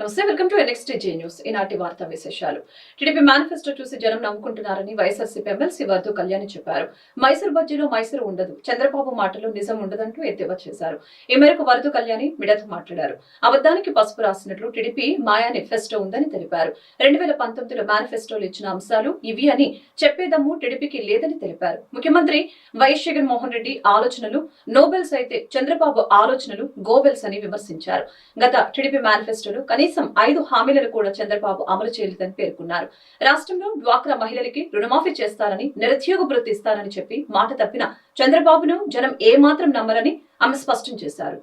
నమస్తే welcome to NXTG news. ఈనాటి వార్తా విశేషాలు. టీడీపీ మేనిఫెస్టో చూసి జనం నమ్ముకుంటున్నారని వైఎస్ఆర్సీపీ ఎమ్మెల్సీ వర్ధు కళ్యాణి చెప్పారు. మైసూర్ బజ్జీలో మైసూరు ఉండదు, చంద్రబాబు మాటలో నిజం ఉండదంటూ ఎద్దేవా చేశారు. ఈ మేరకు వర్ధు కళ్యాణి మీడియాతో మాట్లాడారు. అబద్ధానికి పసుపు రాసినట్లు టీడీపీ మేనిఫెస్టో ఉందని తెలిపారు. 2019లో మేనిఫెస్టోలో ఇచ్చిన అంశాలు ఇవి అని చెప్పేదమ్ము టీడీపీకి లేదని తెలిపారు. ముఖ్యమంత్రి వైఎస్ జగన్మోహన్ రెడ్డి ఆలోచనలు నోబెల్స్ అయితే చంద్రబాబు ఆలోచనలు గోబెల్స్ అని విమర్శించారు. గత టీడీపీ మేనిఫెస్టోలో కనీసం 5 హామీలను కూడా చంద్రబాబు అమలు చేయలేదని పేర్కొన్నారు. రాష్ట్రంలో డ్వాక్రా మహిళలకి రుణమాఫీ చేస్తానని, నిరుద్యోగ భృతి ఇస్తానని చెప్పి మాట తప్పిన చంద్రబాబును జనం ఏమాత్రం నమ్మరని ఆమె స్పష్టం చేశారు.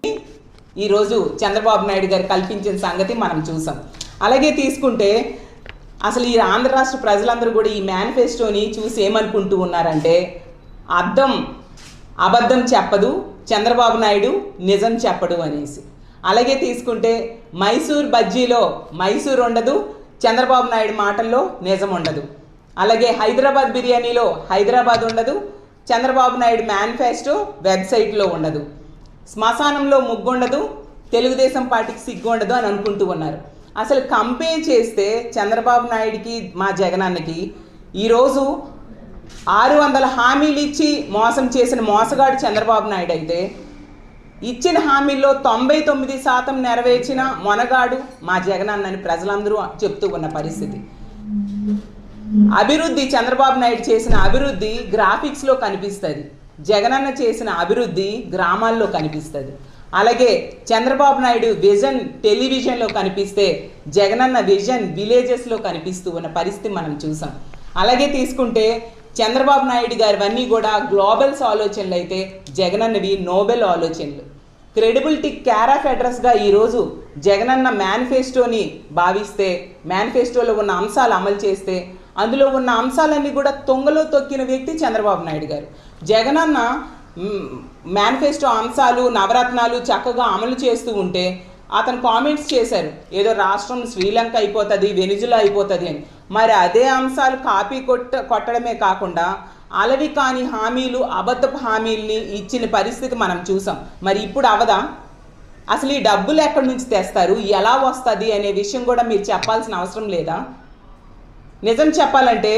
ఈ రోజు చంద్రబాబు నాయుడు గారు కల్పించిన సంగతి మనం చూసాం. అలాగే తీసుకుంటే అసలు ఈ ఆంధ్ర రాష్ట్ర ప్రజలందరూ కూడా ఈ మేనిఫెస్టోని చూసి ఏమనుకుంటూ ఉన్నారంటే అబద్ధం చెప్పదు చంద్రబాబు నాయుడు, నిజం చెప్పడు అనేసి. అలాగే తీసుకుంటే మైసూర్ బజ్జీలో మైసూర్ ఉండదు, చంద్రబాబు నాయుడు మాటల్లో నిజం ఉండదు. అలాగే హైదరాబాద్ బిర్యానీలో హైదరాబాద్ ఉండదు, చంద్రబాబు నాయుడు మేనిఫెస్టో వెబ్సైట్లో ఉండదు. శ్మశానంలో ముగ్గు ఉండదు, తెలుగుదేశం పార్టీకి సిగ్గు ఉండదు అని అనుకుంటూ ఉన్నారు. అసలు కంపేర్ చేస్తే చంద్రబాబు నాయుడికి మా జగనన్నకి ఈరోజు 600 హామీలు ఇచ్చి మోసం చేసిన మోసగాడు చంద్రబాబు నాయుడు అయితే, ఇచ్చిన హామీల్లో 99% నెరవేర్చిన మొనగాడు మా జగనన్నని ప్రజలందరూ చెప్తూ ఉన్న పరిస్థితి. అభివృద్ధి చంద్రబాబు నాయుడు చేసిన అభివృద్ధి గ్రాఫిక్స్లో కనిపిస్తుంది, జగనన్న చేసిన అభివృద్ధి గ్రామాల్లో కనిపిస్తుంది. అలాగే చంద్రబాబు నాయుడు విజన్ టెలివిజన్లో కనిపిస్తే జగనన్న విజన్ విలేజెస్లో కనిపిస్తూ ఉన్న పరిస్థితి మనం చూసాం. అలాగే తీసుకుంటే చంద్రబాబు నాయుడు గారివన్నీ కూడా గ్లోబల్స్ ఆలోచనలు అయితే జగనన్నవి నోబెల్ ఆలోచనలు. క్రెడిబిలిటీ కేర్ ఆఫ్ అడ్రస్గా ఈరోజు జగనన్న మేనిఫెస్టోని భావిస్తే, మేనిఫెస్టోలో ఉన్న అంశాలు అమలు చేస్తే అందులో ఉన్న అంశాలన్నీ కూడా తొంగలో తొక్కిన వ్యక్తి చంద్రబాబు నాయుడు గారు. జగనన్న మేనిఫెస్టో అంశాలు నవరత్నాలు చక్కగా అమలు చేస్తూ ఉంటే అతను కామెంట్స్ చేశారు, ఏదో రాష్ట్రం శ్రీలంక అయిపోతుంది, వెనిజులా అయిపోతుంది అని. మరి అదే అంశాలు కాపీ కొట్టడమే కాకుండా అలవి కాని హామీలు, అబద్ధపు హామీల్ని ఇచ్చిన పరిస్థితి మనం చూసాం. మరి ఇప్పుడు అవదా? అసలు ఈ డబ్బులు ఎక్కడి నుంచి తెస్తారు, ఎలా వస్తుంది అనే విషయం కూడా మీరు చెప్పాల్సిన అవసరం లేదా? నిజం చెప్పాలంటే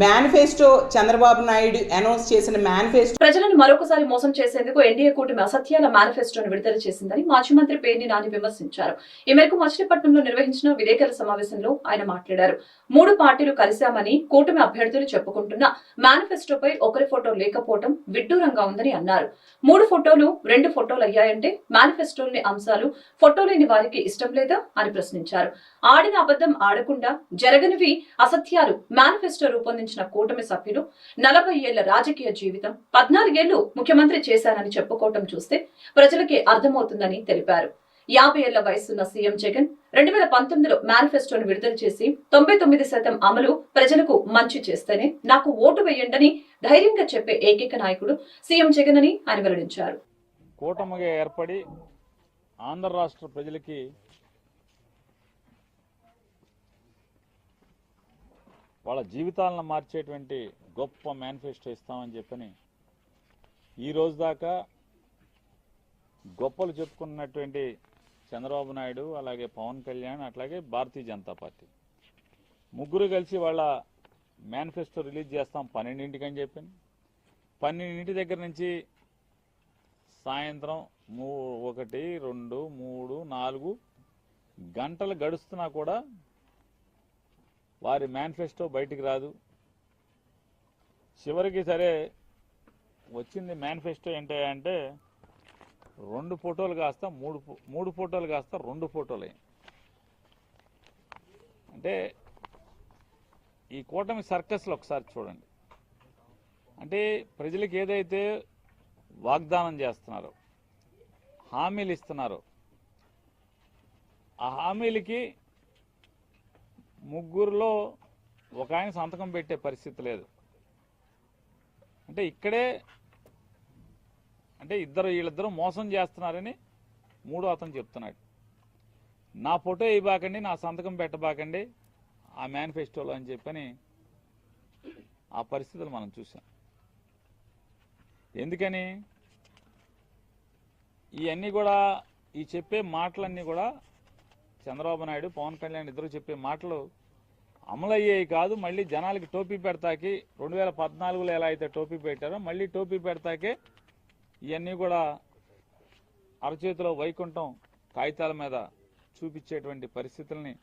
మేనిఫెస్టో చంద్రబాబు నాయుడు అనౌన్స్ చేసిన మేనిఫెస్టో ప్రజలను మరొకసారి మోసం చేసేందుకు ఎన్డీఏ కూటమి అసత్యాల మేనిఫెస్టోను విడుదల చేసిందని మాజీ మంత్రి పేర్ని నాని విమర్శించారు. ఈ మేరకు మచిలీపట్నంలో నిర్వహించిన విలేకరుల సమావేశంలో ఆయన మాట్లాడారు. 3 పార్టీలు కలిశామని కూటమి అభ్యర్థులు చెప్పుకుంటున్న మేనిఫెస్టోపై ఒకరి ఫోటో లేకపోవడం విడ్డూరంగా ఉందని అన్నారు. 3 ఫోటోలు 2 ఫోటోలు అయ్యాయంటే మేనిఫెస్టోలోని అంశాలు ఫోటో లేని వారికి ఇష్టం లేదా అని ప్రశ్నించారు. ఆడిన అబద్ధం ఆడకుండా జరగనివి అసత్యాలు మేనిఫెస్టో రూపొందించిన కూటమి సభ్యులు 40 ఏళ్ల రాజకీయ జీవితం 14 ఏళ్లు ముఖ్యమంత్రి చేశారని చెప్పుకోవటం చూస్తే ప్రజలకి అర్థమవుతుందని తెలిపారు. 50 ఏళ్ల వయసున్న సీఎం జగన్ 2019లో మేనిఫెస్టోను విడుదల చేసి 99% అమలు ప్రజలకు మంచి చేస్తేనే నాకు ఓటు వేయండని ధైర్యంగా చెప్పే ఏకైక నాయకుడు సీఎం జగన్ అని ఆయన వెల్లడించారు. కూటమిగా ఏర్పడి ఆంధ్ర రాష్ట్ర ప్రజలకి వాళ్ళ జీవితాలను మార్చేటువంటి గొప్ప మేనిఫెస్టో ఇస్తామని చెప్పని ఈ రోజు దాకా గొప్పలు చెప్పుకున్నటువంటి చంద్రబాబు నాయుడు, అలాగే పవన్ కళ్యాణ్, అట్లాగే భారతీయ జనతా పార్టీ ముగ్గురు కలిసి వాళ్ళ మేనిఫెస్టో రిలీజ్ చేస్తాం 12ంటికి అని చెప్పాను. 12 దగ్గర నుంచి సాయంత్రం 1, 2, 3, 4 గంటలు గడుస్తున్నా కూడా వారి మేనిఫెస్టో బయటికి రాదు. చివరికి సరే వచ్చింది మేనిఫెస్టో ఏంటంటే 2 ఫోటోలు కాస్త 3 ఫోటోలు కాస్త 2 ఫోటోలు అయ్యాయి. అంటే ఈ కూటమి సర్కస్లో ఒకసారి చూడండి. అంటే ప్రజలకు ఏదైతే వాగ్దానం చేస్తున్నారో, హామీలు ఇస్తున్నారో, ఆ హామీలకి ముగ్గురులో ఒక ఆయన సంతకం పెట్టే పరిస్థితి లేదు. అంటే ఇక్కడే అంటే వీళ్ళిద్దరూ మోసం చేస్తున్నారని మూడో అతను చెప్తున్నాడు. నా ఫోటో ఇవ్వకండి, నా సంతకం పెట్టబాకండి ఆ మేనిఫెస్టోలో అని చెప్పని ఆ పరిస్థితులు మనం చూసాం. ఎందుకని ఇవన్నీ కూడా ఈ చెప్పే మాటలన్నీ కూడా చంద్రబాబు నాయుడు పవన్ కళ్యాణ్ ఇద్దరు చెప్పే మాటలు అమలయ్యేవి కాదు. మళ్ళీ జనాలకి టోపీ పెడతాకి 2014లో ఎలా అయితే టోపీ పెట్టారో మళ్ళీ టోపీ పెడతాకే ఇవన్నీ కూడా అరచేతిలో వైకుంఠం కాగితాల మీద చూపించేటువంటి పరిస్థితుల్ని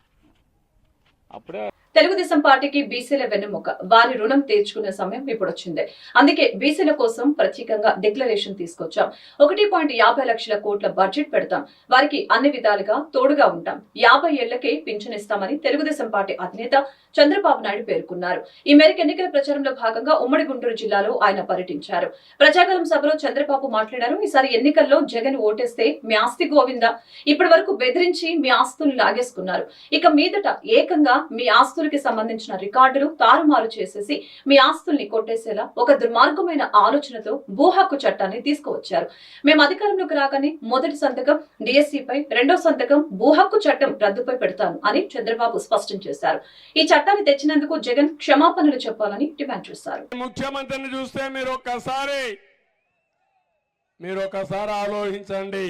అప్పుడే తెలుగుదేశం పార్టీకి బీసీల వెన్నెముక, వారి రుణం తీర్చుకునే సమయం ఇప్పుడు వచ్చింది. అందుకే బీసీల కోసం ప్రత్యేకంగా డిక్లరేషన్ తీసుకొచ్చాం. 1.50 లక్షల కోట్ల బడ్జెట్ పెడతాం. వారికి అన్ని విధాలుగా తోడుగా ఉంటాం. 50 ఏళ్లకే పింఛన్ ఇస్తామని తెలుగుదేశం పార్టీ అధినేత చంద్రబాబు నాయుడు పేర్కొన్నారు. ఈ మేరకు ఎన్నికల ప్రచారంలో భాగంగా ఉమ్మడి గుంటూరు జిల్లాలో ఆయన పర్యటించారు. ప్రజాగలం సభలో చంద్రబాబు మాట్లాడారు. ఈసారి ఎన్నికల్లో జగన్ ఓటేస్తే మీ ఆస్తి గోవిందా, ఇప్పటి వరకు బెదిరించి మీ ఆస్తులు లాగేసుకున్నారు. ఇక మీదట ఏకంగా మీ ఆస్తులకి సంబంధించిన రికార్డులు తారుమారు చేసేసి మీ ఆస్తుల్ని కొట్టేసేలా ఒక దుర్మార్గమైన ఆలోచనతో భూ హక్కు చట్టాన్ని తీసుకువచ్చారు. మేము అధికారంలోకి రాగానే మొదటి సంతకం డిఎస్సిపై, రెండో సంతకం భూ హక్కు చట్టం రద్దుపై పెడతాను అని చంద్రబాబు స్పష్టం చేశారు. ఈ చట్టాన్ని తెచ్చినందుకు జగన్ క్షమాపణలు చెప్పాలని డిమాండ్ చేశారు. ముఖ్యమంత్రిని చూస్తే మీరు ఒకసారి ఆలోచించండి.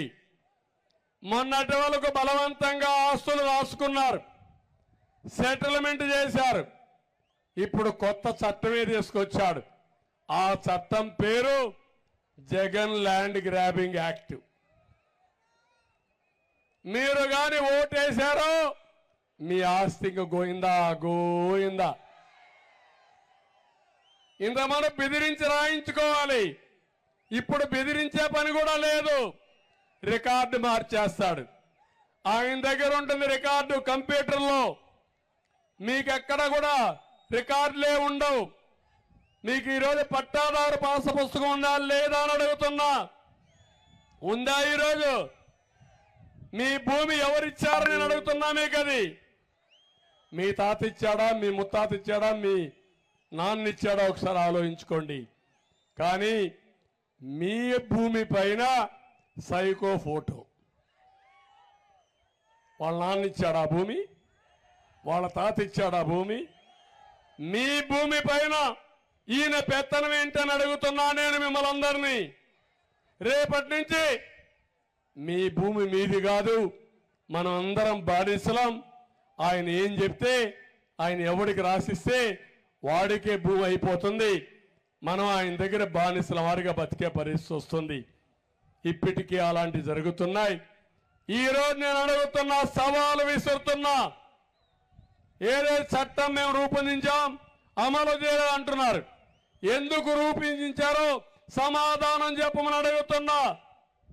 మొన్నటి వరకు బలవంతంగా ఆస్తులు రాసుకున్నారు, సెటిల్మెంట్ చేశారు. ఇప్పుడు కొత్త చట్టమే తీసుకొచ్చాడు. ఆ చట్టం పేరు జగన్ ల్యాండ్ గ్రాబింగ్ యాక్ట్. మీరు గాని ఓటేశారో మీ ఆస్తికి గోయిందా. ఇంత మనం బెదిరించి రాయించుకోవాలి. ఇప్పుడు బెదిరించే పని కూడా లేదు. రికార్డు మార్చేస్తాడు. ఆయన దగ్గర ఉంటుంది రికార్డు కంప్యూటర్లో. మీకెక్కడ కూడా రికార్డులే ఉండవు. మీకు ఈరోజు పట్టాదారు పాస పుస్తకం ఉందా లేదా అని అడుగుతున్నా. ఉందా ఈరోజు? మీ భూమి ఎవరిచ్చారని నేను అడుగుతున్నా. మీకు అది మీ తాత ఇచ్చాడా, మీ ముత్తాత ఇచ్చాడా, మీ నాన్న ఇచ్చాడా? ఒకసారి ఆలోచించుకోండి. కానీ మీ భూమి పైన సైకో ఫోటో. వాళ్ళ నాన్న ఇచ్చాడా భూమి? వాళ్ళ తాత ఇచ్చాడా భూమి? మీ భూమి పైన ఈయన పెత్తనం ఏంటని అడుగుతున్నా నేను మిమ్మల్ని అందరినీ. రేపటి నుంచి మీ భూమి మీది కాదు, మనం అందరం బానిసలం. ఆయన ఏం చెప్తే, ఆయన ఎవడికి రాసిస్తే వాడికే భూమి అయిపోతుంది. మనం ఆయన దగ్గర బానిసల వారిగా బతికే పరిస్థితి వస్తుంది. ఇప్పటికీ అలాంటివి జరుగుతున్నాయి. ఈరోజు నేను అడుగుతున్నా, సవాలు విసురుతున్నా. ఏదైతే చట్టం మేము రూపొందించాం అమలు చేయాలి అంటున్నారు. ఎందుకు రూపొందించారో సమాధానం చెప్పమని అడుగుతున్నా.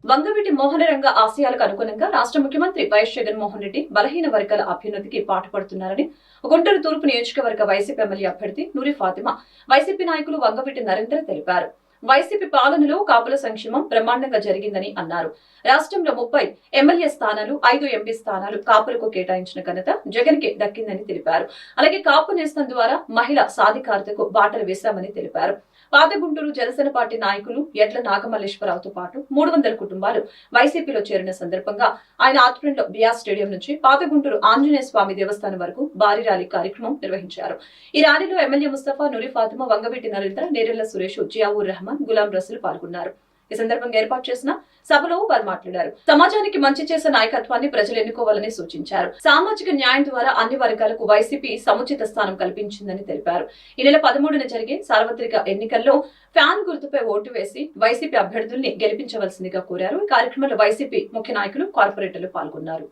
వంగవీటి మోహనరంగ ఆశయాలకు అనుగుణంగా రాష్ట్ర ముఖ్యమంత్రి వైఎస్ జగన్మోహన్ రెడ్డి బలహీన వర్గాల అభ్యున్నతికి పాటుపడుతున్నారని గుంటూరు తూర్పు నియోజకవర్గ వైసీపీ ఎమ్మెల్యే అభ్యర్థి నూరి ఫాతిమా, వైసీపీ నాయకులు వంగవీటి నరేందర్ తెలిపారు. వైసీపీ పాలనలో కాపుల సంక్షేమం బ్రహ్మాండంగా జరిగిందని అన్నారు. రాష్ట్రంలో 30 ఎమ్మెల్యే స్థానాలు, 5 ఎంపీ స్థానాలు కాపులకు కేటాయించిన ఘనత జగన్ కి దక్కిందని తెలిపారు. అలాగే కాపు నేస్తం ద్వారా మహిళా సాధికారతకు బాటలు వేశామని తెలిపారు. పాత గుంటూరు జనసేన పార్టీ నాయకులు ఎడ్ల నాగమల్లేశ్వరరావుతో పాటు 300 కుటుంబాలు వైసీపీలో చేరిన సందర్భంగా ఆయన ఆధ్వర్యంలో బిఆర్ స్టేడియం నుంచి పాత గుంటూరు ఆంజనేయ స్వామి దేవస్థానం వరకు భారీ ర్యాలీ కార్యక్రమం నిర్వహించారు. ఈ ర్యాలీలో ఎమ్మెల్యే ముస్తఫా, నూరి ఫాతిమా, వంగవీటి నరేంద్ర, నేరెళ్ల సురేష్, జియావుర్ రెహమాన్, గులాం రసూల్ పాల్గొన్నారు. ఈ సందర్భంగా ఏర్పాటు చేసిన సభలో వారు మాట్లాడారు. సమాజానికి మంచి చేసే నాయకత్వాన్ని ప్రజలు ఎన్నుకోవాలని సూచించారు. సామాజిక న్యాయం ద్వారా అన్ని వర్గాలకు వైసీపీ సముచిత స్థానం కల్పించిందని తెలిపారు. ఈ నెల 13న జరిగే సార్వత్రిక ఎన్నికల్లో ఫ్యాన్ గుర్తుపై ఓటు వేసి వైసీపీ అభ్యర్థుల్ని గెలిపించవలసిందిగా కోరారు. ఈ కార్యక్రమంలో వైసీపీ ముఖ్య నాయకులు, కార్పొరేటర్లు పాల్గొన్నారు.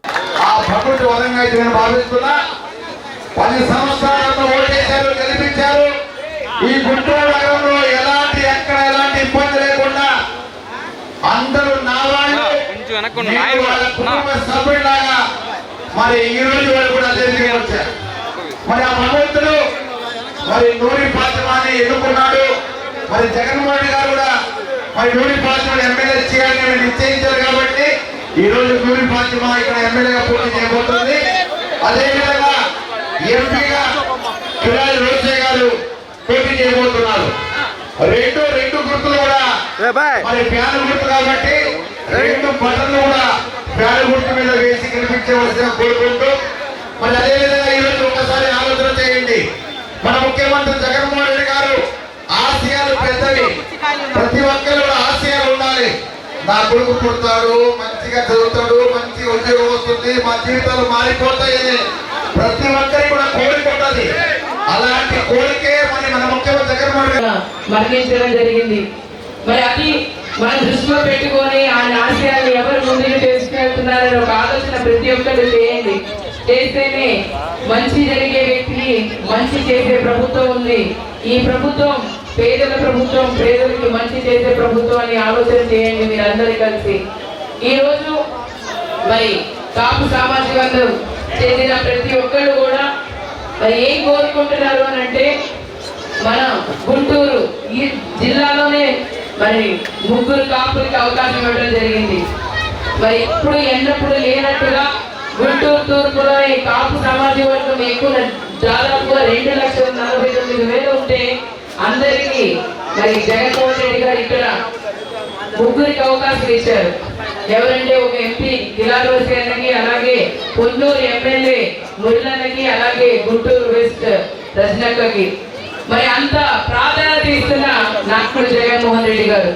ఈ గుంటూరు నగరంలో ఎలాంటి ఇబ్బంది లేకుండా అందరూ నా వాళ్ళు వాళ్ళ కుటుంబ సభ్యులాగా మరి ఈ రోజు వరకు కూడా జరిగి వచ్చారు. మరి ఆ భగవంతుడు మరి నూరి ఫాతిమాని ఎన్నుకున్నాడు. మరి జగన్మోహన్ రెడ్డి గారు కూడా మరి నూరి ఫాతిమాని ఎమ్మెల్యే చేయాలని నిశ్చయించారు. కాబట్టి ఈ రోజు నూరి ఫాతిమా ఇక్కడ ఎమ్మెల్యేగా పోటీ చేయబోతుంది. అదేవిధంగా ఎంపీగా పిల్లలు రోసే గారు పోటీ చేయబోతున్నారు. రెండు గుర్తులు కూడా మరి ఫ్యాన్ గుర్తు కాబట్టి 2 బటన్లు కూడా ఫ్యాన్ గుర్తు మీద వేసి కనిపించవలసిన కోరుకుంటూ మరి అదేవిధంగా ఈరోజు ఒకసారి ఆలోచన చేయండి. మన ముఖ్యమంత్రి జగన్మోహన్ రెడ్డి గారు ఆశయాలు పెద్దవి, ప్రతి ఒక్కరు కూడా ఆశయాలు ఉండాలి. నా కొడుకు పుడతాడు, మంచిగా చదువుతాడు, మంచి ఉద్యోగం వస్తుంది, మా జీవితాలు మారిపోతాయని ప్రతి ఒక్కరికి కూడా కోరిక ఉంటుంది. అలాంటి కోరికే మన ముఖ్యమంత్రి జగన్మోహన్ రెడ్డి మరణించడం జరిగింది. మరి అది మన దృష్టిలో పెట్టుకొని ఆయన ఆశయాన్ని ఎవరు ముందుకు తీసుకెళ్తున్నారని ఒక ఆలోచన ప్రతి ఒక్కరు చేయండి. చేస్తేనే మంచి జరిగే వ్యక్తికి మంచి చేసే ప్రభుత్వం ఉంది. ఈ ప్రభుత్వం పేదల ప్రభుత్వం, పేదలకి మంచి చేసే ప్రభుత్వం అని ఆలోచన చేయండి మీరందరూ కలిసి. ఈ రోజు మరి కాపు సామాజిక వర్గం చెందిన ప్రతి ఒక్కళ్ళు కూడా మరి ఏం కోరుకుంటున్నారు అని అంటే, మన గుంటూరు ఈ జిల్లాలోనే మరి 3 కాపులకి అవకాశం ఇవ్వడం జరిగింది. మరి ఎప్పుడు ఎన్నప్పుడు లేనట్టుగా గుంటూరు తూర్పులో ఈ కాపు సామాజిక వర్గం ఎక్కువ దాదాపుగా 2,49,000 ఉంటే అందరికీ మరి జగన్మోహన్ రెడ్డి గారు ఇక్కడ 3కి అవకాశం ఇచ్చారు. ఎవరంటే ఒక ఎంపీ కిలారోసి అన్నకి, అలాగే పొన్నూరు ఎమ్మెల్యే మురళన్నకి, అలాగే గుంటూరు వెస్ట్ రజనక్కకి. మరి అంత ప్రాధాన్యత ఇస్తున్న నాయకుడు జగన్మోహన్ రెడ్డి గారు.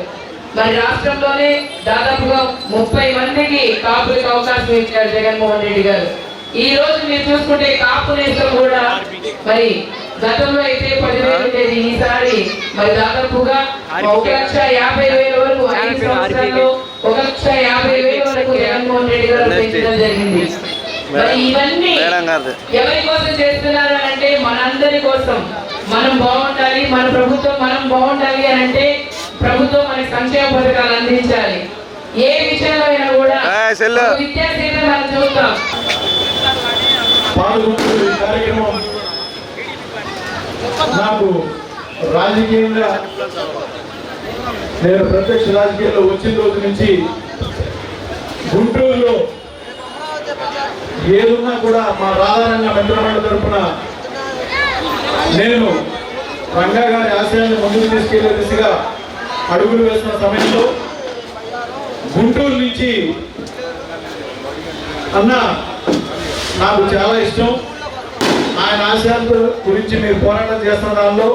మరి రాష్ట్రంలోనే దాదాపుగా 30 మందికి కాపులకు అవకాశం ఇచ్చారు జగన్మోహన్ రెడ్డి గారు. ఈ రోజు మీరు చూసుకుంటే కాపు నేస్తం కూడా మరి గతంలో అయితే 10,000 ఉండేది, ఈసారి మరి దాదాపుగా 1,50,000 వరకు 5 సంవత్సరాల్లో 1,50,000 వరకు జగన్మోహన్ రెడ్డి గారు పెంచడం జరిగింది. మరి ఇవన్నీ ఎవరి కోసం చేస్తున్నారు అంటే మనందరి కోసం. మనం బాగుండాలి, మన ప్రభుత్వం మనం బాగుండాలి అని అంటే ప్రభుత్వం మనకి సంక్షేమ పథకాలు అందించాలి. ఏ విషయంలో అయినా కూడా విద్యార్థులు మనం చూస్తాం. పాల్గొంటున్న ఈ కార్యక్రమం నాకు రాజకీయంగా నేను ప్రత్యక్ష రాజకీయాల్లో వచ్చిన రోజు నుంచి గుంటూరులో ఏదున్నా కూడా మా రాధారంగ మిత్రమండలి తరఫున నేను రంగా గారి ఆశయాన్ని ముందుకు తీసుకెళ్లే దిశగా అడుగులు వేస్తున్న సమయంలో గుంటూరు నుంచి అన్న నాకు చాలా ఇష్టం, ఆయన ఆశయాల గురించి మీరు పోరాటం చేస్తున్న దానిలో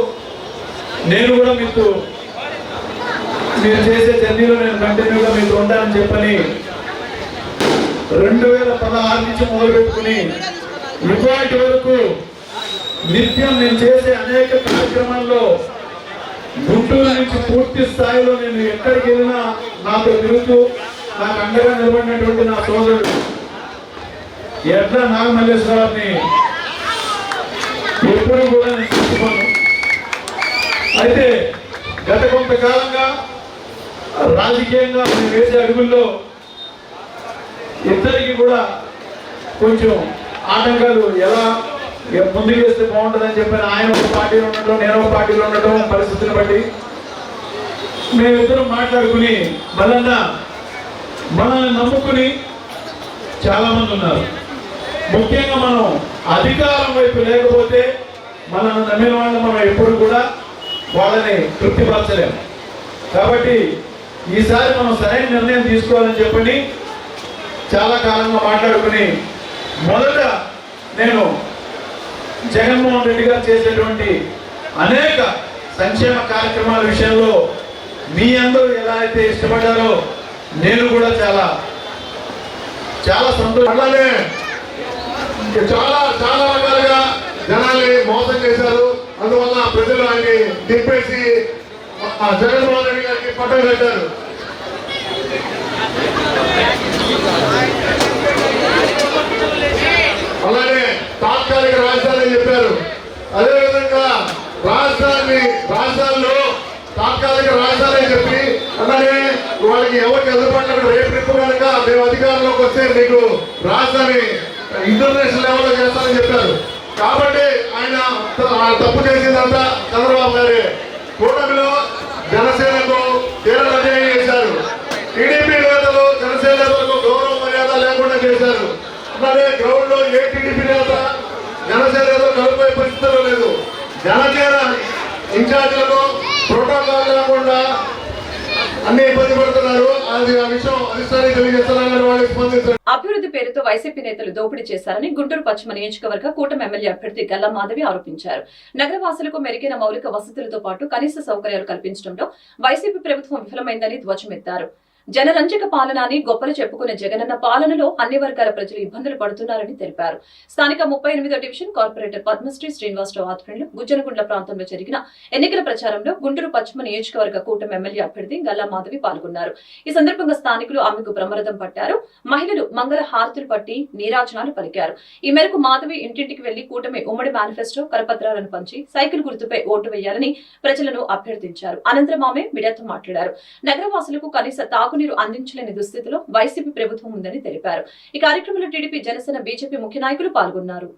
నేను కూడా మీరు చేసే జర్నీలో నేను కంటిన్యూగా మీతో ఉంటానని చెప్పని 2016 నుంచి మొదలుపెట్టుకుని ఇప్పటి వరకు నిత్యం నేను చేసే అనేక కార్యక్రమాల్లో గుంటూరు నుంచి పూర్తి స్థాయిలో నేను ఎక్కడికి వెళ్ళినా నాతో తిరుగుతూ నాకు అండగా నిలబడినటువంటి నా సోదరుడు ఎడ్ల నాగమల్లేశ్వరాన్ని ఎప్పుడు కూడా నేను చూసుకోను. అయితే గత కొంతకాలంగా రాజకీయంగా నేను వేసే అడుగుల్లో ఇద్దరికి కూడా కొంచెం ఆటంకాలు ఎలా ముందుకు వేస్తే బాగుంటుందని చెప్పి ఆయన ఒక పార్టీలో ఉండటం, నేను ఒక పార్టీలో ఉండటం పరిస్థితులను బట్టి మేమిద్దరం మాట్లాడుకుని మనల్ని నమ్ముకుని చాలా మంది ఉన్నారు. ముఖ్యంగా మనం అధికారం వైపు లేకపోతే మనల్ని నమ్మిన వాళ్ళని మనం ఎప్పుడు కూడా వాళ్ళని తృప్తిపరచలేము. కాబట్టి ఈసారి మనం సరైన నిర్ణయం తీసుకోవాలని చెప్పని చాలా కాలంగా మాట్లాడుకుని మొదట నేను జగన్మోహన్ రెడ్డి గారు చేసేటువంటి అనేక సంక్షేమ కార్యక్రమాల విషయంలో మీ అందరూ ఎలా అయితే ఇష్టపడ్డారో నేను కూడా చాలా సంతోషం. అలానే చాలా రకాలుగా జనాల్ని మోసం చేశారు. అందువల్ల ప్రజలు ఆయన్ని దింపేసి జగన్మోహన్ రెడ్డి గారికి పట్టం పెట్టారు. అలానే తాత్కాలిక రాజధాని చెప్పారు. అదేవిధంగా రాజధానిలో తాత్కాలిక రాజధాని చెప్పి అలానే వాళ్ళకి ఎవరికి ఎదురుపడిన రేపు రేపు కనుక మేము అధికారంలోకి వస్తే మీకు రాజధాని ఇంటర్నేషనల్ లెవెల్లో చేస్తారని చెప్పారు. కాబట్టి ఆయన తప్పు చేసిందంతా చంద్రబాబు గారి కూటమిలో జనసేనకు తీవ్ర అన్యాయం చేశారు. టీడీపీ నేతలు జనసేన నేతలకు గౌరవ మర్యాద లేకుండా చేశారు. అలానే గ్రౌండ్ లో ఏ టీడీపీ నేత జనసేన నేతలు కలుపుకునే పరిస్థితుల్లో లేదు. జనసేన ఇన్ఛార్జీలకు ప్రోటోకాల్ లేకుండా అన్ని ఇబ్బంది పడుతున్నారు. అది ఆ విషయం అధిష్టానికి తెలియజేస్తారని వాళ్ళకి స్పందించారు. అభివృద్ధి పేరుతో వైసీపీ నేతలు దోపిడీ చేశారని గుంటూరు పశ్చిమ నియోజకవర్గ కూటమి ఎమ్మెల్యే అభ్యర్థి గల్లా మాధవి ఆరోపించారు. నగరవాసులకు మెరుగైన మౌలిక వసతులతో పాటు కనీస సౌకర్యాలు కల్పించడంలో వైసీపీ ప్రభుత్వం విఫలమైందని ధ్వజమెత్తారు. జనరంజక పాలన అని గొప్పలు చెప్పుకునే జగనన్న పాలనలో అన్ని వర్గాల ప్రజలు ఇబ్బందులు పడుతున్నారని తెలిపారు. స్థానిక 38వ డివిజన్ కార్పొరేటర్ పద్మశ్రీ శ్రీనివాసరావు ఆధ్వర్యంలో గుజ్జనగుండ్ల ప్రాంతంలో జరిగిన ఎన్నికల ప్రచారంలో గుంటూరు పశ్చిమ నియోజకవర్గ కూటమి ఎమ్మెల్యే అభ్యర్థి గల్లా మాధవి పాల్గొన్నారు. ఈ సందర్భంగా స్థానికులు ఆమెకు బ్రహ్మరథం పట్టారు. మహిళలు మంగళ హారతులు పట్టి నీరాజనాలు పలికారు. ఈ మేరకు మాధవి ఇంటింటికి వెళ్లి కూటమి ఉమ్మడి మేనిఫెస్టో కరపత్రాలను పంచి సైకిల్ గుర్తుపై ఓటు వేయాలని ప్రజలను అభ్యర్థించారు. అనంతరం ఆమె మీడియాతో మాట్లాడారు. నగరవాసులకు కనీస తాగునీరు అందించలేని దుస్థితిలో వైసీపీ ప్రభుత్వం ఉందని తెలిపారు. ఈ కార్యక్రమంలో టీడీపీ, జనసేన, బీజేపీ ముఖ్య నాయకులు పాల్గొన్నారు.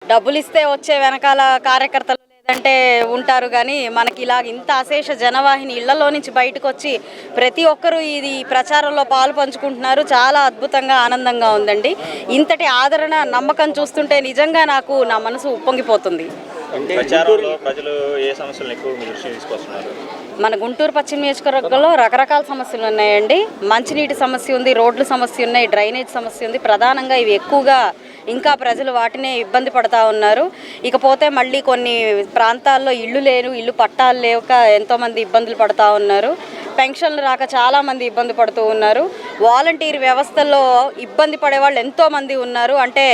డబ్బులు ఇస్తే వచ్చే వెనకాల కార్యకర్తలు లేదంటే ఉంటారు కానీ మనకి ఇలాగ ఇంత అశేష జనవాహిని ఇళ్లలో నుంచి బయటకు వచ్చి ప్రతి ఒక్కరూ ఇది ప్రచారంలో పాలు పంచుకుంటున్నారు. చాలా అద్భుతంగా ఆనందంగా ఉందండి. ఇంతటి ఆదరణ, నమ్మకం చూస్తుంటే నిజంగా నాకు నా మనసు ఉప్పొంగిపోతుంది. ప్రచారంలో ప్రజలు ఏ సమస్యలను ఎక్కువ దృష్టి తీసుకొస్తున్నారు? మన గుంటూరు పశ్చిమ నియోజకవర్గంలో రకరకాల సమస్యలు ఉన్నాయండి. మంచినీటి సమస్య ఉంది, రోడ్ల సమస్య ఉన్నాయి, డ్రైనేజ్ సమస్య ఉంది. ప్రధానంగా ఇవి ఎక్కువగా ఇంకా ప్రజలు వాటినే ఇబ్బంది పడతా ఉన్నారు. ఇకపోతే మళ్ళీ కొన్ని ప్రాంతాల్లో ఇల్లు పట్టాలు లేక ఎంతోమంది ఇబ్బందులు పడతా ఉన్నారు. పెన్షన్లు రాక చాలామంది ఇబ్బంది పడుతూ ఉన్నారు. వాలంటీర్ వ్యవస్థల్లో ఇబ్బంది పడేవాళ్ళు ఎంతోమంది ఉన్నారు. అంటే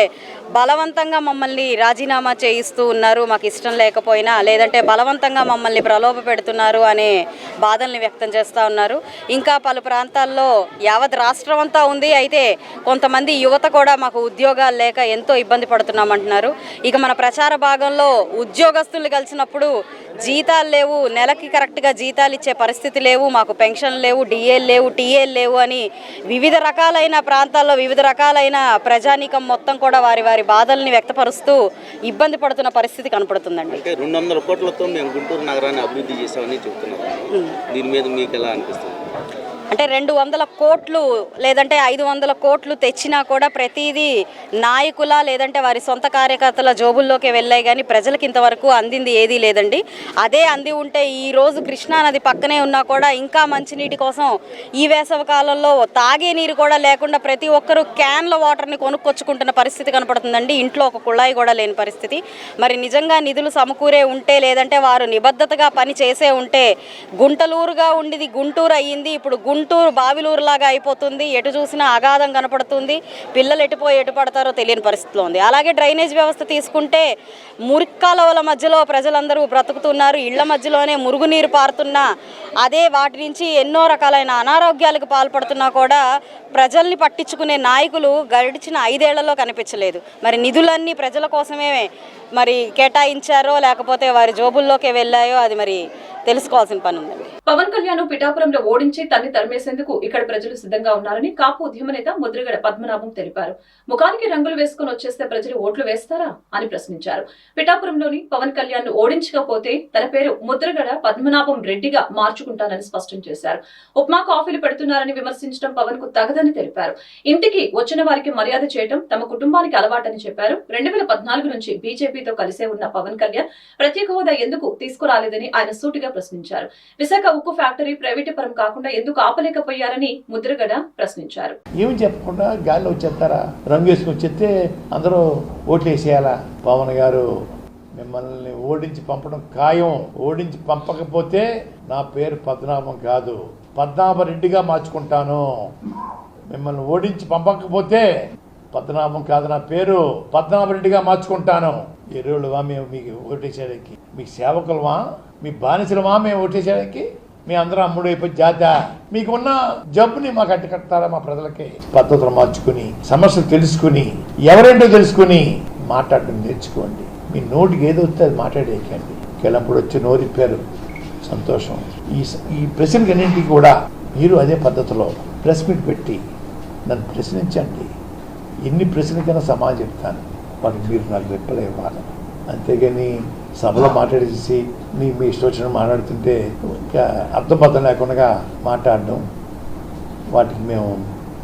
బలవంతంగా మమ్మల్ని రాజీనామా చేయిస్తూ ఉన్నారు మాకు ఇష్టం లేకపోయినా, లేదంటే బలవంతంగా మమ్మల్ని ప్రలోభ పెడుతున్నారు అనే బాధల్ని వ్యక్తం చేస్తూ ఉన్నారు. ఇంకా పలు ప్రాంతాల్లో యావత్ రాష్ట్రం అంతా ఉంది. అయితే కొంతమంది యువత కూడా మాకు ఉద్యోగాలు లేక ఎంతో ఇబ్బంది పడుతున్నామంటున్నారు. ఇక మన ప్రచార భాగంలో ఉద్యోగస్తులు కలిసినప్పుడు జీతాలు లేవు, నెలకి కరెక్ట్గా జీతాలు ఇచ్చే పరిస్థితి లేవు, మాకు పెన్షన్ లేవు, డిఏలు లేవు, టీఏలు లేవు అని వివిధ రకాలైన ప్రాంతాల్లో వివిధ రకాలైన ప్రజానీకం మొత్తం కూడా వారి బాధల్ని వ్యక్తపరుస్తూ ఇబ్బంది పడుతున్న పరిస్థితి కనపడుతుందండి. 200 కోట్లతో మేము గుంటూరు నగరాన్ని అభివృద్ధి చేసామని చెబుతున్నారు. దీని మీద మీకు ఎలా అనిపిస్తుంది? అంటే 200 కోట్లు లేదంటే 500 కోట్లు తెచ్చినా కూడా ప్రతిదీ నాయకుల లేదంటే వారి సొంత కార్యకర్తల జోబుల్లోకి వెళ్ళాయి కానీ ప్రజలకు ఇంతవరకు అందింది ఏదీ లేదండి. అదే అంది ఉంటే ఈరోజు కృష్ణానది పక్కనే ఉన్నా కూడా ఇంకా మంచినీటి కోసం ఈ వేసవి కాలంలో తాగే నీరు కూడా లేకుండా ప్రతి ఒక్కరూ క్యాన్ల వాటర్ని కొనుక్కొచ్చుకుంటున్న పరిస్థితి కనపడుతుందండి. ఇంట్లో ఒక కుళాయి కూడా లేని పరిస్థితి. మరి నిజంగా నిధులు సమకూరే ఉంటే లేదంటే వారు నిబద్ధతగా పని చేసే ఉంటే గుంటలూరుగా ఉండేది గుంటూరు అయ్యింది. ఇప్పుడు గుంటూరు బావిలూరులాగా అయిపోతుంది. ఎటు చూసినా అగాధం కనపడుతుంది. పిల్లలు ఎటుపోయి ఎటు పడతారో తెలియని పరిస్థితిలో ఉంది. అలాగే డ్రైనేజ్ వ్యవస్థ తీసుకుంటే మురిక్కాలవల మధ్యలో ప్రజలందరూ బ్రతుకుతున్నారు. ఇళ్ల మధ్యలోనే మురుగునీరు పారుతున్నా అదే వాటి నుంచి ఎన్నో రకాలైన అనారోగ్యాలకు పాల్పడుతున్నా కూడా ప్రజల్ని పట్టించుకునే నాయకులు గడిచిన 5 ఏళ్లలో కనిపించలేదు. మరి నిధులన్నీ ప్రజల కోసమే మరి కేటాయించారో లేకపోతే వారి జోబుల్లోకి వెళ్ళాయో అది మరి తెలుసుకోవాల్సిన పని ఉందండి. పవన్ కళ్యాణ్ పిఠాపురంలో ఓడించి తన్ని తరిమేసేందుకు ఇక్కడ ప్రజలు సిద్ధంగా ఉన్నారని కాపు ఉద్యమ నేత ముద్రగడ పద్మనాభం తెలిపారు. ముఖానికి రంగులు వేసుకుని వచ్చేస్తే ప్రజలు ఓట్లు వేస్తారా అని ప్రశ్నించారు. పిఠాపురంలోని పవన్ కళ్యాణ్ ఓడించకపోతే తన పేరు ముద్రగడ పద్మనాభం రెడ్డిగా మార్చుకుంటానని స్పష్టం చేశారు. ఉప్మా కాఫీలు పెడుతున్నారని విమర్శించడం పవన్ కు తగదని తెలిపారు. ఇంటికి వచ్చిన వారికి మర్యాద చేయడం తమ కుటుంబానికి అలవాటని చెప్పారు. 2014 నుంచి బీజేపీతో కలిసే ఉన్న పవన్ కళ్యాణ్ ప్రత్యేక హోదా ఎందుకు తీసుకురాలేదని ఆయన సూటిగా ప్రశ్నించారు. విశాఖ ఉక్కు ఫ్యాక్టరీ ప్రైవేట్ పరం కాకుండా ఎందుకు ఆపలేకపోయారని ముద్రగడ ప్రశ్నించారు. ఏమి చెప్పకుండా గాల్లో వచ్చేస్తారా? రంగు వేసుకుని వచ్చేస్తే అందరూ ఓట్లు వేసేయాలా? పవన్ గారు మిమ్మల్ని ఓడించి పంపడం ఖాయం. ఓడించి పంపకపోతే నా పేరు పద్మనాభం కాదు, పద్మనాభరెడ్డిగా మార్చుకుంటాను. మిమ్మల్ని ఓడించి పంపకపోతే పద్మనాభం కాదు, నా పేరు పద్మనాభరెడ్డిగా మార్చుకుంటాను. ఎరువులువా మేము మీకు ఓటేసేయడానికి? మీకు సేవకులమా? మీ బానిసలమా మేము ఓటేసేయడానికి? మీ అందరూ అమ్ముడు అయిపోయి జాత మీకున్న జబ్బుని మాకు అడ్డుకట్టారా? మా ప్రజలకి పద్ధతులు మార్చుకుని సమస్యలు తెలుసుకుని ఎవరేంటో తెలుసుకుని మాట్లాడడం నేర్చుకోండి. మీ నోటికి ఏదో వస్తే అది మాట్లాడేయకండి. కెలంపుడు వచ్చి నోరిప్పారు, సంతోషం. ఈ ప్రశ్నలన్నింటికి కూడా మీరు అదే పద్ధతిలో ప్రెస్ మీట్ పెట్టి నన్ను ప్రశ్నించండి. ఎన్ని ప్రశ్నలకైనా సమాధానం చెప్తాను. వాటికి మీరు నాకు రిప్లై ఇవ్వాలి. అంతేగాని సభలో మాట్లాడేసి మీ ఇష్టం వచ్చిన మాట్లాడుతుంటే ఇంకా అర్థబద్ధం లేకుండా మాట్లాడడం, వాటికి మేము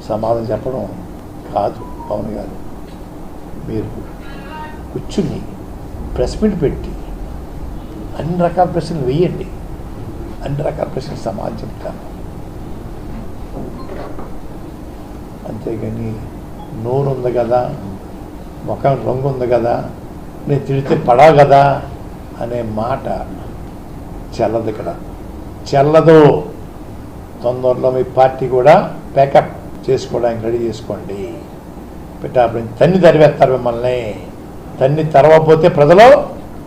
సమాధానం చెప్పడం కాదు పవన్ గారు, మీరు కూర్చుని ప్రెస్ మీట్ పెట్టి అన్ని రకాల ప్రశ్నలు వేయండి, అన్ని రకాల ప్రశ్నలు సమాధానం చెప్తాను. అంతేగాని నోరు ఉంది కదా, ముఖం రంగు ఉంది కదా, నేను తిడితే పడా కదా అనే మాట చెల్లదు. ఇక్కడ చెల్లదు. తొందరలో మీ పార్టీ కూడా ప్యాకప్ చేసుకోవడానికి రెడీ చేసుకోండి. పెట్టాలి తన్ని తరివేస్తారు మిమ్మల్ని. తన్ని తరవకపోతే ప్రజలు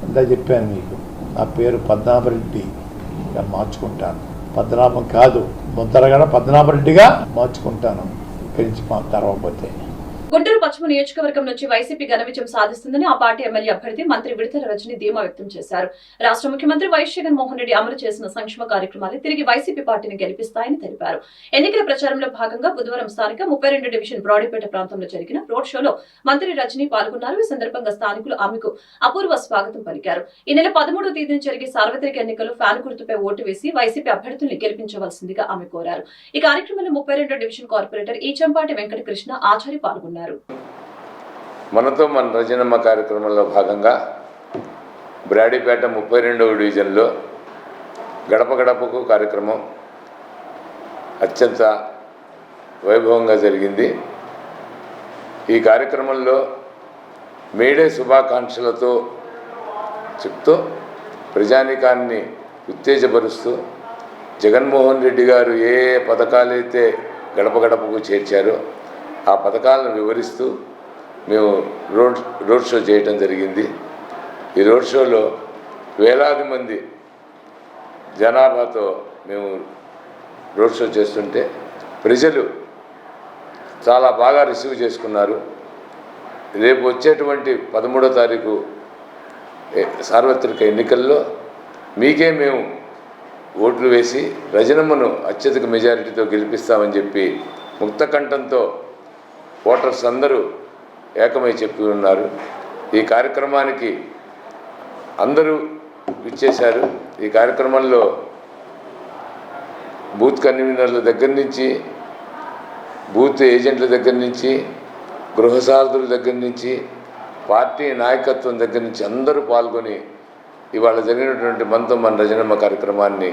అంతా చెప్పాను మీకు. నా పేరు పద్మనాభరెడ్డిగా మార్చుకుంటాను. పద్మనాభం కాదు, ముద్దరగడ పద్మనాభరెడ్డిగా మార్చుకుంటాను ఇక్కడి నుంచి తరవకపోతే. గుంటూరు పశ్చిమ నియోజకవర్గం నుంచి వైసీపీ ఘన విజయం సాధిస్తుందని ఆ పార్టీ ఎమ్మెల్యే అభ్యర్థి మంత్రి విడతల రజని ధీమా వ్యక్తం చేశారు. రాష్ట్ర ముఖ్యమంత్రి వైఎస్ జగన్మోహన్ రెడ్డి అమలు చేసిన సంక్షేమ కార్యక్రమాలు తిరిగి వైసీపీ పార్టీని గెలిపిస్తాయని తెలిపారు. ఎన్నికల ప్రచారంలో భాగంగా బుధవారం స్థానిక 32 డివిజన్ బ్రాడీపేట ప్రాంతంలో జరిగిన రోడ్ షోలో మంత్రి రజని పాల్గొన్నారు. ఈ సందర్భంగా స్థానికులు ఆమెకు అపూర్వ స్వాగతం పలికారు. ఈ నెల 13వ తేదీన జరిగే సార్వత్రిక ఎన్నికల్లో ఫ్యాన్ గుర్తుపై ఓటు వేసి వైసీపీ అభ్యర్థుల్ని గెలిపించవలసిందిగా ఆమె కోరారు. ఈ కార్యక్రమంలో 32 డివిజన్ కార్పొరేటర్ ఈచంపాటి వెంకటకృష్ణ ఆచారి పాల్గొన్నారు. మనతో మన రజనమ్మ కార్యక్రమంలో భాగంగా బ్రాడీపేట 32వ డివిజన్లో గడప గడపకు కార్యక్రమం అత్యంత వైభవంగా జరిగింది. ఈ కార్యక్రమంలో మేడే శుభాకాంక్షలతో చెప్తూ ప్రజానీకాన్ని ఉత్తేజపరుస్తూ జగన్మోహన్ రెడ్డి గారు ఏ పథకాలైతే గడప గడపకు చేర్చారో ఆ పథకాలను వివరిస్తూ మేము రోడ్ షో చేయటం జరిగింది. ఈ రోడ్ షోలో వేలాది మంది జనాభాతో మేము రోడ్ షో చేస్తుంటే ప్రజలు చాలా బాగా రిసీవ్ చేసుకున్నారు. రేపు వచ్చేటువంటి 13వ తారీఖు సార్వత్రిక ఎన్నికల్లో మీకే మేము ఓట్లు వేసి రజనమ్మను అత్యధిక మెజారిటీతో గెలిపిస్తామని చెప్పి ముక్తకంఠంతో ఓటర్స్ అందరూ ఏకమై చెప్పి ఉన్నారు. ఈ కార్యక్రమానికి అందరూ ఇచ్చేశారు. ఈ కార్యక్రమంలో బూత్ కన్వీనర్ల దగ్గర నుంచి, బూత్ ఏజెంట్ల దగ్గర నుంచి, గృహసారథుల దగ్గర నుంచి, పార్టీ నాయకత్వం దగ్గర నుంచి అందరూ పాల్గొని ఇవాళ జరిగినటువంటి మనతో మన రజనమ్మ కార్యక్రమాన్ని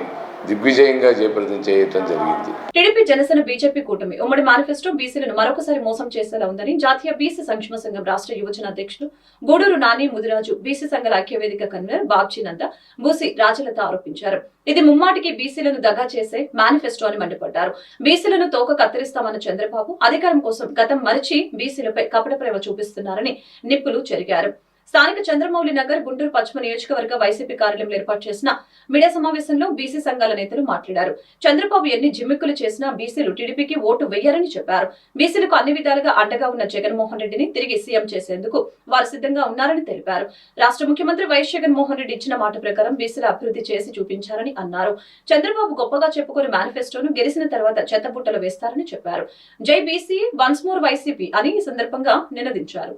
దిగ్విజయంగా జయప్రదం చేయటం జరిగింది. టీడీపీ జనసేన బీజేపీ కూటమి ఉమ్మడి మేనిఫెస్టో బీసీలను మరొకసారి మోసం చేసేలా ఉందని జాతీయ బీసీ సంక్షేమ సంఘం రాష్ట్ర యువజన అధ్యక్షులు గూడూరు నాని ముదిరాజు, బీసీ సంఘాల ఐక్యవేదిక కన్వీనర్ బాబ్జీనంద, బూసి రాజలత ఆరోపించారు. ఇది ముమ్మాటికి బీసీలను దగా చేసే మేనిఫెస్టో అని మండిపడ్డారు. బీసీలను తోక కత్తిరిస్తామన్న చంద్రబాబు అధికారం కోసం గతం మరిచి బీసీలపై కపట ప్రేమ చూపిస్తున్నారని నిప్పులు చెరిగారు. స్థానిక చంద్రమౌళి నగర్ గుంటూరు పశ్చిమ నియోజకవర్గ వైసీపీ కార్యాలయంలో ఏర్పాటు చేసిన మీడియా సమావేశంలో బీసీ సంఘాల నేతలు మాట్లాడారు. చంద్రబాబు ఎన్ని జిమ్మిక్కులు చేసినా బీసీలు టీడీపీకి ఓటు వెయ్యరని చెప్పారు. బీసీలకు అన్ని విధాలుగా అండగా ఉన్న జగన్మోహన్ రెడ్డిని తిరిగి సీఎం చేసేందుకు వారు సిద్ధంగా ఉన్నారని తెలిపారు. రాష్ట్ర ముఖ్యమంత్రి వైఎస్ జగన్మోహన్ రెడ్డి ఇచ్చిన మాట ప్రకారం బీసీల అభివృద్ధి చేసి చూపించారని అన్నారు. చంద్రబాబు గొప్పగా చెప్పుకుని మేనిఫెస్టోను గెలిచిన తర్వాత చెత్తబుట్టలు వేస్తారని చెప్పారు. జై బీసీ, వన్స్ మోర్ వైసీపీ అని ఈ సందర్భంగా నినదించారు.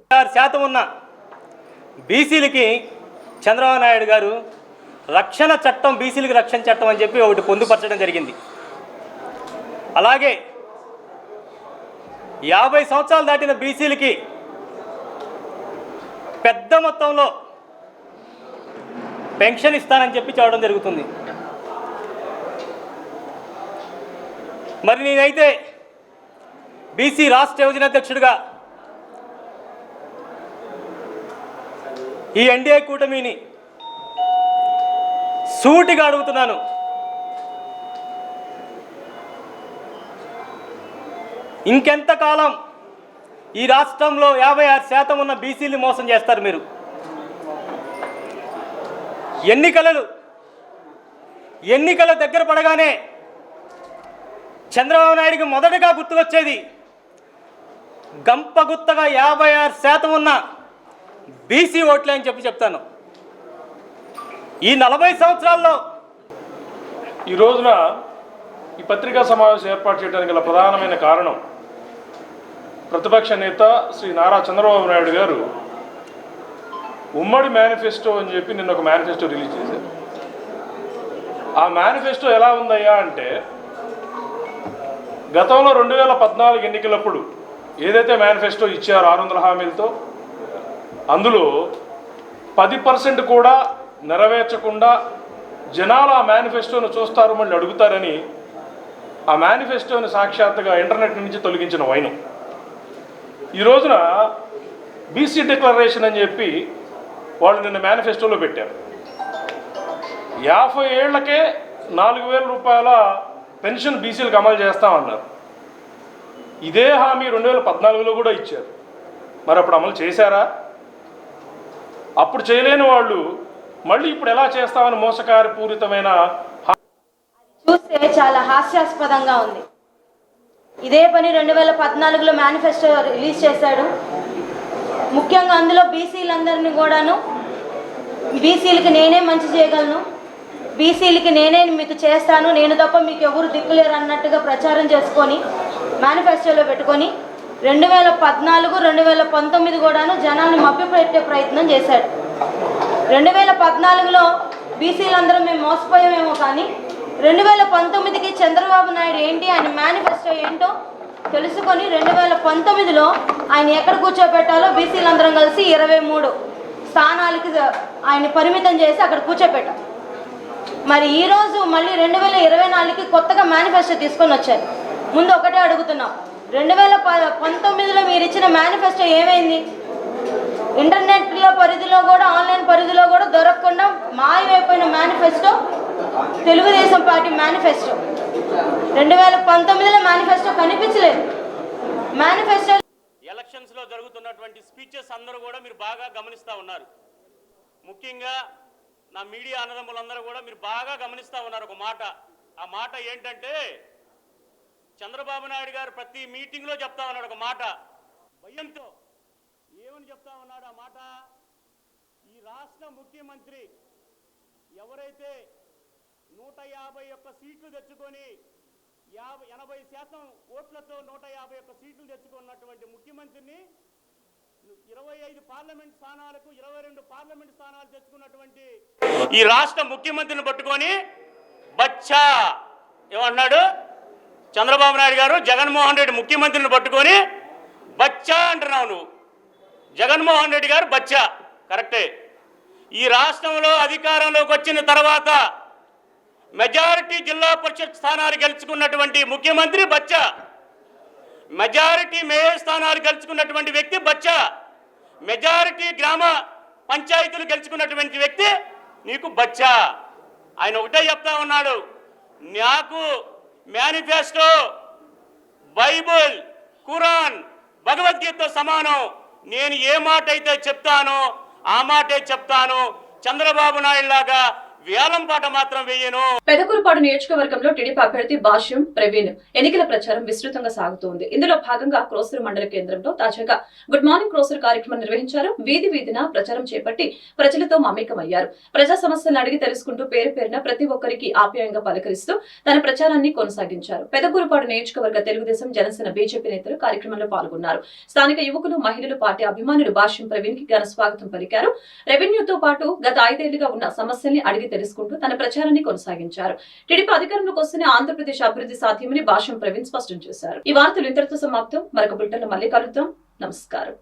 బీసీలకి చంద్రబాబు నాయుడు గారు రక్షణ చట్టం, బీసీలకి రక్షణ చట్టం అని చెప్పి ఒకటి పొందుపరచడం జరిగింది. అలాగే 50 సంవత్సరాలు దాటిన బీసీలకి పెద్ద మొత్తంలో పెన్షన్ ఇస్తానని చెప్పి చెప్పడం జరుగుతుంది. మరి నేనైతే బీసీ రాష్ట్ర యువజన అధ్యక్షుడిగా ఈ ఎన్డీఏ కూటమిని సూటిగా అడుగుతున్నాను. ఇంకెంతకాలం ఈ రాష్ట్రంలో 56% ఉన్న బీసీలు మోసం చేస్తారు మీరు? ఎన్నికల దగ్గర పడగానే చంద్రబాబు నాయుడికి మొదటగా గుర్తుకొచ్చేది గంపగుత్తగా 56% ఉన్న బీసీ ఓట్లే అని చెప్తాను. ఈ 40 సంవత్సరాల్లో ఈ రోజున ఈ పత్రికా సమావేశం ఏర్పాటు చేయడానికి గల ప్రధానమైన కారణం ప్రతిపక్ష నేత శ్రీ నారా చంద్రబాబు నాయుడు గారు ఉమ్మడి మేనిఫెస్టో అని చెప్పి నిన్న ఒక మేనిఫెస్టో రిలీజ్ చేశారు. ఆ మేనిఫెస్టో ఎలా ఉందయ్యా అంటే, గతంలో 2014 ఎన్నికలప్పుడు ఏదైతే మేనిఫెస్టో ఇచ్చారో 600 హామీలతో అందులో 10% కూడా నెరవేర్చకుండా జనాలు ఆ మేనిఫెస్టోను చూస్తారు, మళ్ళీ అడుగుతారని ఆ మేనిఫెస్టోని సాక్షాత్తుగా ఇంటర్నెట్ నుంచి తొలగించిన వైనం. ఈ రోజున బీసీ డిక్లరేషన్ అని చెప్పి వాళ్ళు నిన్న మేనిఫెస్టోలో పెట్టారు. 50 ఏళ్లకే 4,000 రూపాయల పెన్షన్ బీసీలకు అమలు చేస్తామన్నారు. ఇదే హామీ 2014లో కూడా ఇచ్చారు. మరి అప్పుడు అమలు చేశారా? అప్పుడు చేయలేని వాళ్ళు మళ్ళీ ఇప్పుడు ఎలా చేస్తామని మోసకారపూరితమైన చూస్తే చాలా హాస్యాస్పదంగా ఉంది. ఇదే పని 2014లో మేనిఫెస్టో రిలీజ్ చేశాడు. ముఖ్యంగా అందులో బీసీలందరినీ కూడాను బీసీలకి నేనే మంచి చేయగలను, బీసీలకి నేనే మీకు చేస్తాను, నేను తప్ప మీకు ఎవరు దిక్కులేరు అన్నట్టుగా ప్రచారం చేసుకొని మేనిఫెస్టోలో పెట్టుకొని 2014, 2019 కూడాను జనాల్ని మభ్యపెట్టే ప్రయత్నం చేశాడు. 2014లో బీసీలందరూ మేము మోసపోయామేమో, కానీ 2019కి చంద్రబాబు నాయుడు ఏంటి, ఆయన మేనిఫెస్టో ఏంటో తెలుసుకొని 2019లో ఆయన ఎక్కడ కూర్చోబెట్టాలో బీసీలందరం కలిసి 23 స్థానాలకి ఆయన పరిమితం చేసి అక్కడ కూర్చోబెట్టాం. మరి ఈరోజు మళ్ళీ 2024కి కొత్తగా మేనిఫెస్టో తీసుకొని వచ్చారు. ముందు ఒకటే అడుగుతున్నాం, 2019లో మీరు ఇచ్చిన మేనిఫెస్టో ఏమైంది? ఇంటర్నెట్లో పరిధిలో కూడా ఆన్లైన్ పరిధిలో కూడా దొరకకుండా మాయమైపోయిన మేనిఫెస్టో తెలుగుదేశం పార్టీ మేనిఫెస్టో. 2019లో మేనిఫెస్టో కనిపించలేదు. మేనిఫెస్టో ఎలక్షన్స్లో జరుగుతున్నటువంటి స్పీచెస్ అందరూ కూడా మీరు బాగా గమనిస్తూ ఉన్నారు. ముఖ్యంగా నా మీడియా అన్నదమ్ములందరూ కూడా మీరు బాగా గమనిస్తూ ఉన్నారు ఒక మాట. ఆ మాట ఏంటంటే చంద్రబాబు నాయుడు గారు ప్రతి మీటింగ్లో చెప్తా ఉన్నాడు ఒక మాట, భయంతో. ఏమని చెప్తా ఉన్నాడు ఆ మాట? ఈ రాష్ట్ర ముఖ్యమంత్రి ఎవరైతే 151 సీట్లు తెచ్చుకొని 80% ఓట్లతో 151 సీట్లు తెచ్చుకున్నటువంటి ముఖ్యమంత్రిని 25 పార్లమెంట్ స్థానాలకు 22 పార్లమెంట్ స్థానాలు తెచ్చుకున్నటువంటి ఈ రాష్ట్ర ముఖ్యమంత్రిని పట్టుకొని బచ్చా ఏమన్నాడు చంద్రబాబు నాయుడు గారు? జగన్మోహన్ రెడ్డి ముఖ్యమంత్రిని పట్టుకొని బచ్చా అంటున్నావు నువ్వు. జగన్మోహన్ రెడ్డి గారు బచ్చా, కరెక్టే. ఈ రాష్ట్రంలో అధికారంలోకి వచ్చిన తర్వాత మెజారిటీ జిల్లా పరిషత్ స్థానాలు గెలుచుకున్నటువంటి ముఖ్యమంత్రి బచ్చా, మెజారిటీ మేయర్ స్థానాలు గెలుచుకున్నటువంటి వ్యక్తి బచ్చా, మెజారిటీ గ్రామ పంచాయతీలు గెలుచుకున్నటువంటి వ్యక్తి నీకు బచ్చా. ఆయన ఒకటే చెప్తా ఉన్నాడు, నాకు మేనిఫెస్టో బైబుల్ ఖురాన్ భగవద్గీతతో సమానం, నేను ఏ మాట అయితే చెప్తానో ఆ మాటే చెప్తాను, చంద్రబాబు నాయుడు లాగా వేలం పాట మాత్రం వేయను. పెదకూరుపాడు నియోజకవర్గంలో టీడీపీ అభ్యర్థి భాష్యం ప్రవీణ్ ఎన్నికల ప్రచారం విస్తృతంగా సాగుతోంది. ఇందులో భాగంగా క్రోసూరు మండల కేంద్రంలో తాజాగా గుడ్ మార్నింగ్ క్రోసూరు కార్యక్రమం నిర్వహించారు. వీధి వీధిన ప్రచారం చేపట్టి ప్రజలతో మమేకమయ్యారు. ప్రజా సమస్యలను అడిగి తెలుసుకుంటూ పేరు పేరున ప్రతి ఒక్కరికి ఆప్యాయంగా పలకరిస్తూ తన ప్రచారాన్ని కొనసాగించారు. పెదకూరుపాడు నియోజకవర్గ తెలుగుదేశం, జనసేన, బీజేపీ నేతలు కార్యక్రమంలో పాల్గొన్నారు. స్థానిక యువకులు, మహిళలు, పార్టీ అభిమానులు భాష్యం ప్రవీణ్ కి ఘన స్వాగతం పలికారు. రెవెన్యూతో పాటు గత 5 ఏళ్లుగా ఉన్న సమస్యల్ని అడిగి తెలుసుకుంటూ తన ప్రచారాన్ని కొనసాగించారు. టీడీపీ అధికారంలోకి వస్తేనే ఆంధ్రప్రదేశ్ అభివృద్ధి సాధ్యమని భాష్యం ప్రవీణ్ స్పష్టం చేశారు. ఈ వార్తలు ఇంతటితో సమాప్తం. మరొక బులెటిన్లో మళ్ళీ కలుద్దాం. నమస్కారం.